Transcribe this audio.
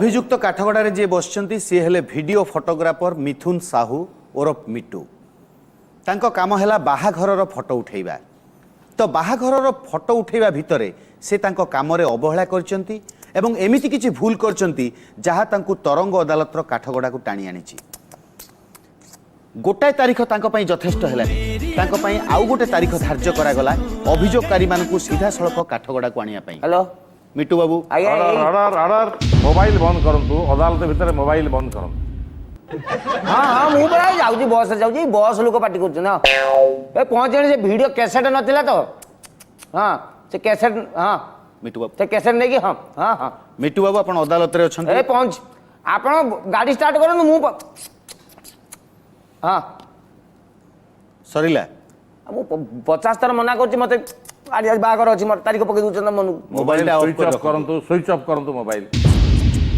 अभियुक्त काठगड़ारे जी बसचंती सी हेले video photographer मिथुन साहू ओरफ मिटू तांको काम है बाहाघर फोटो उठेबा। तो बाहाघर फोटो उठेबा भितर से तांको काम रे अवहेला करचंती एवं एमिति किछि भूल करचंती जहाँ तांको तरंग अदालत काठगड़ा को टाणी आनिछि। गोटाए तारीख तांको पई यथेष्ट हेलानी तांको पई आउ गोटे तारीख धार्य करागला अभियोगकारी मानकु सीधा सड़क काठगड़ा को आनिया पई। हेलो मिटू बाबू मोबाइल बंद करंतु अदालत भितर मोबाइल बंद करंतु। हाँ हाँ मु बड़ा जाउजी बस रे जाउजी बस लोक पार्टी करछन ना ए पहुंचे से वीडियो कैसेट नथिला तो हाँ से कैसेट हाँ मिटू बाबू से कैसेट नहीं कि हाँ हाँ हाँ मिटू बाबू अपन अदालत रे अछंती। ए पहुंच आपण गाड़ी स्टार्ट करन मु हाँ सरिला मु 50 थर मना करछि मते आज बागर अछि मोर तारीख पकई दुचन मन मोबाइल स्विच ऑफ करंतु मोबाइल।